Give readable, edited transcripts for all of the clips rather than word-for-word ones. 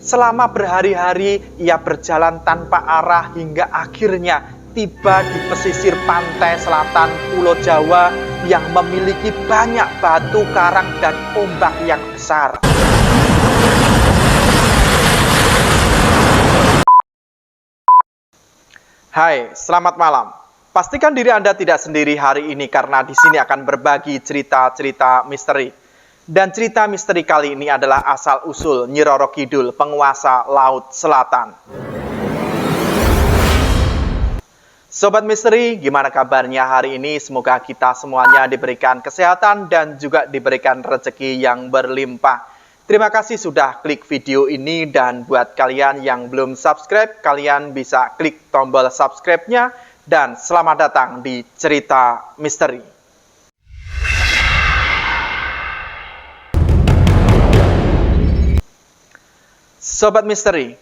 Selama berhari-hari ia berjalan tanpa arah hingga akhirnya tiba di pesisir pantai selatan Pulau Jawa yang memiliki banyak batu karang dan ombak yang besar. Hai, selamat malam. Pastikan diri Anda tidak sendiri hari ini karena di sini akan berbagi cerita-cerita misteri. Dan cerita misteri kali ini adalah asal-usul Nyi Roro Kidul, penguasa Laut Selatan. Sobat misteri, gimana kabarnya hari ini? Semoga kita semuanya diberikan kesehatan dan juga diberikan rezeki yang berlimpah. Terima kasih sudah klik video ini, dan buat kalian yang belum subscribe, kalian bisa klik tombol subscribe-nya, dan selamat datang di cerita misteri. Sobat misteri,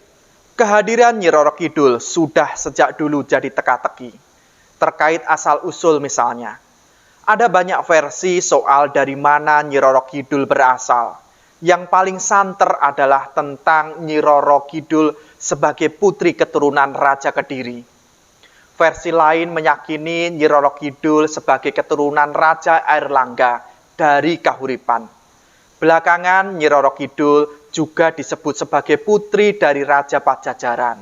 kehadiran Nyi Roro Kidul sudah sejak dulu jadi teka-teki. Terkait asal-usul misalnya, ada banyak versi soal dari mana Nyi Roro Kidul berasal. Yang paling santer adalah tentang Nyi Roro Kidul sebagai putri keturunan Raja Kediri. Versi lain meyakini Nyi Roro Kidul sebagai keturunan Raja Airlangga dari Kahuripan. Belakangan Nyi Roro Kidul juga disebut sebagai putri dari Raja Pajajaran.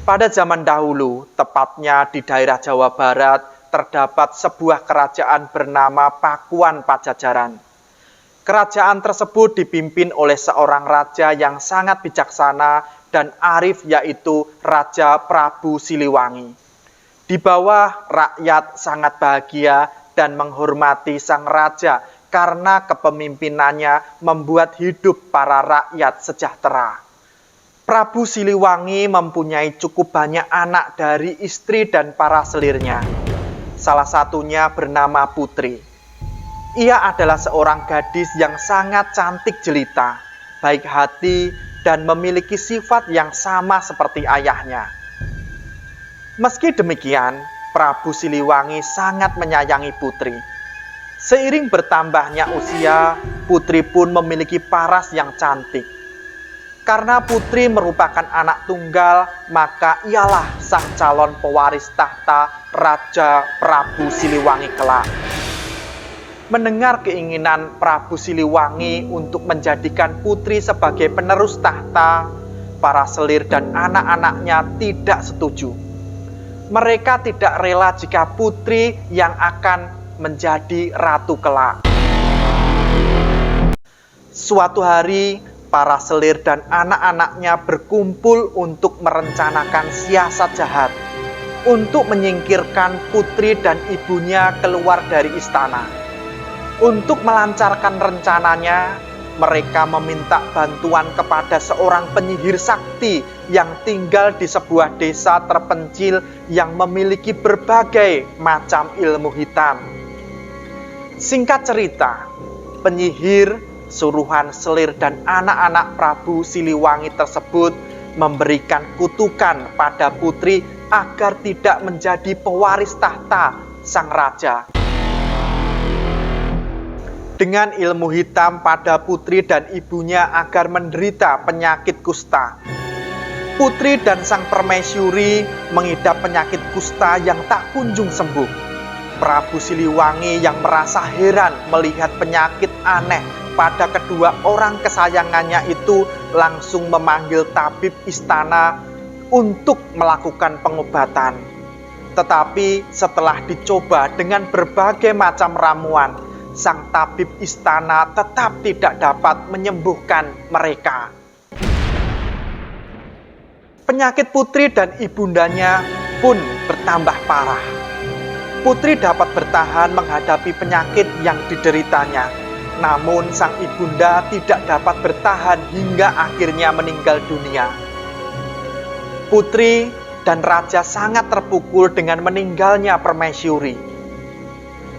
Pada zaman dahulu, tepatnya di daerah Jawa Barat, terdapat sebuah kerajaan bernama Pakuan Pajajaran. Kerajaan tersebut dipimpin oleh seorang raja yang sangat bijaksana dan arif, yaitu Raja Prabu Siliwangi. Di bawah, rakyat sangat bahagia dan menghormati sang raja karena kepemimpinannya membuat hidup para rakyat sejahtera. Prabu Siliwangi mempunyai cukup banyak anak dari istri dan para selirnya. Salah satunya bernama Putri. Ia adalah seorang gadis yang sangat cantik jelita, baik hati, dan memiliki sifat yang sama seperti ayahnya. Meski demikian, Prabu Siliwangi sangat menyayangi Putri. Seiring bertambahnya usia, Putri pun memiliki paras yang cantik. Karena Putri merupakan anak tunggal, maka ialah sang calon pewaris tahta Raja Prabu Siliwangi kelak. Mendengar keinginan Prabu Siliwangi untuk menjadikan Putri sebagai penerus tahta, para selir dan anak-anaknya tidak setuju. Mereka tidak rela jika Putri yang akan menjadi ratu kelak. Suatu hari, para selir dan anak-anaknya berkumpul untuk merencanakan siasat jahat untuk menyingkirkan Putri dan ibunya keluar dari istana. Untuk melancarkan rencananya, mereka meminta bantuan kepada seorang penyihir sakti yang tinggal di sebuah desa terpencil yang memiliki berbagai macam ilmu hitam. Singkat cerita, penyihir, suruhan selir dan anak-anak Prabu Siliwangi tersebut memberikan kutukan pada Putri agar tidak menjadi pewaris tahta sang raja. Dengan ilmu hitam pada Putri dan ibunya agar menderita penyakit kusta. Putri dan sang permaisuri mengidap penyakit kusta yang tak kunjung sembuh. Prabu Siliwangi yang merasa heran melihat penyakit aneh pada kedua orang kesayangannya itu langsung memanggil tabib istana untuk melakukan pengobatan. Tetapi setelah dicoba dengan berbagai macam ramuan, sang tabib istana tetap tidak dapat menyembuhkan mereka. Penyakit Putri dan ibundanya pun bertambah parah. Putri dapat bertahan menghadapi penyakit yang dideritanya. Namun sang ibunda tidak dapat bertahan hingga akhirnya meninggal dunia. Putri dan raja sangat terpukul dengan meninggalnya permaisuri.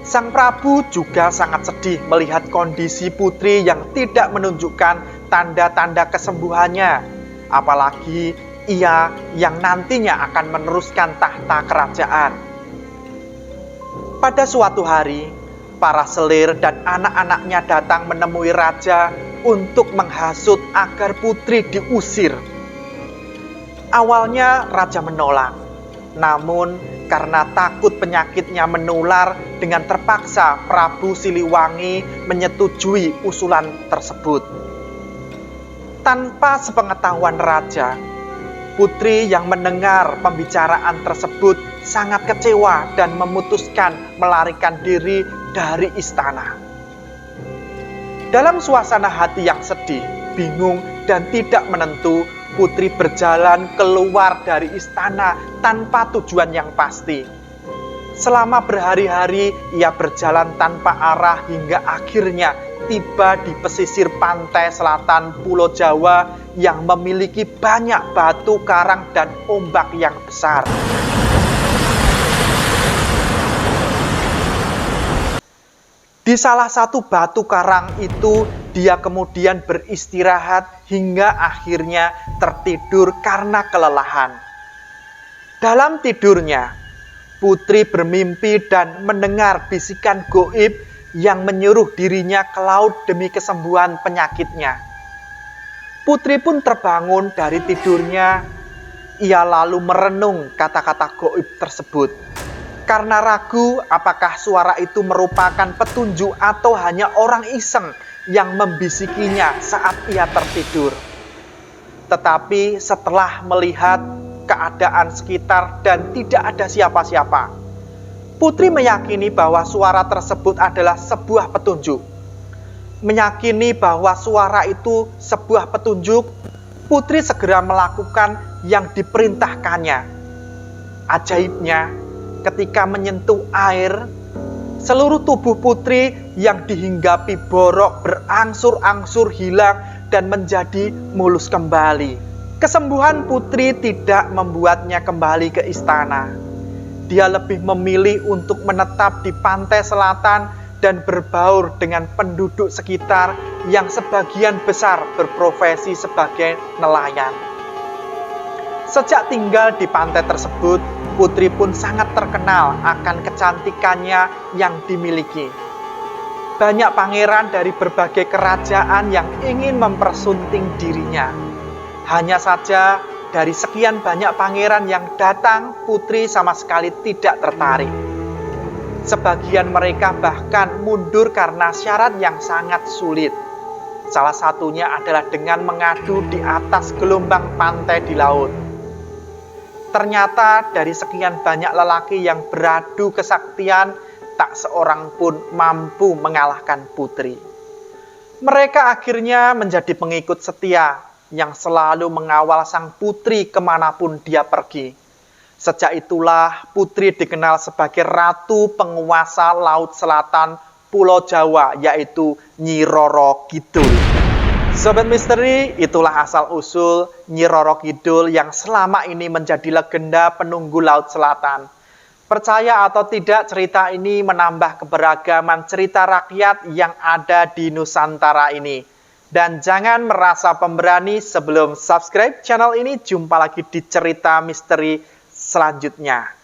Sang Prabu juga sangat sedih melihat kondisi Putri yang tidak menunjukkan tanda-tanda kesembuhannya. Apalagi ia yang nantinya akan meneruskan tahta kerajaan. Pada suatu hari, Para selir dan anak-anaknya datang menemui raja untuk menghasut agar putri diusir. Awalnya raja menolak, namun karena takut penyakitnya menular, dengan terpaksa Prabu Siliwangi menyetujui usulan tersebut. Tanpa sepengetahuan raja, putri yang mendengar pembicaraan tersebut sangat kecewa dan memutuskan melarikan diri dari istana. Dalam suasana hati yang sedih, bingung, dan tidak menentu, putri berjalan keluar dari istana tanpa tujuan yang pasti. Selama berhari-hari ia berjalan tanpa arah hingga akhirnya tiba di pesisir pantai selatan Pulau Jawa yang memiliki banyak batu karang dan ombak yang besar. Di salah satu batu karang itu, dia kemudian beristirahat hingga akhirnya tertidur karena kelelahan. Dalam tidurnya, putri bermimpi dan mendengar bisikan goib yang menyuruh dirinya ke laut demi kesembuhan penyakitnya. Putri pun terbangun dari tidurnya. Ia lalu merenung kata-kata goib tersebut. Karena ragu apakah suara itu merupakan petunjuk atau hanya orang iseng yang membisikinya saat ia tertidur. Tetapi setelah melihat keadaan sekitar dan tidak ada siapa-siapa, putri meyakini bahwa suara tersebut adalah sebuah petunjuk. Meyakini bahwa suara itu sebuah petunjuk, putri segera melakukan yang diperintahkannya. Ajaibnya, ketika menyentuh air, seluruh tubuh putri yang dihinggapi borok berangsur-angsur hilang dan menjadi mulus kembali. Kesembuhan putri tidak membuatnya kembali ke istana. Dia lebih memilih untuk menetap di pantai selatan dan berbaur dengan penduduk sekitar yang sebagian besar berprofesi sebagai nelayan. Sejak tinggal di pantai tersebut, putri pun sangat terkenal akan kecantikannya yang dimiliki. Banyak pangeran dari berbagai kerajaan yang ingin mempersunting dirinya. Hanya saja, dari sekian banyak pangeran yang datang, putri sama sekali tidak tertarik. Sebagian mereka bahkan mundur karena syarat yang sangat sulit. Salah satunya adalah dengan mengadu di atas gelombang pantai di laut. Ternyata dari sekian banyak lelaki yang beradu kesaktian, tak seorang pun mampu mengalahkan putri. Mereka akhirnya menjadi pengikut setia yang selalu mengawal sang putri kemanapun dia pergi. Sejak itulah putri dikenal sebagai ratu penguasa Laut Selatan Pulau Jawa, yaitu Nyi Roro Kidul. Sobat Misteri, itulah asal-usul Nyi Roro Kidul yang selama ini menjadi legenda penunggu Laut Selatan. Percaya atau tidak, cerita ini menambah keberagaman cerita rakyat yang ada di Nusantara ini. Dan jangan merasa pemberani sebelum subscribe channel ini. Jumpa lagi di cerita misteri selanjutnya.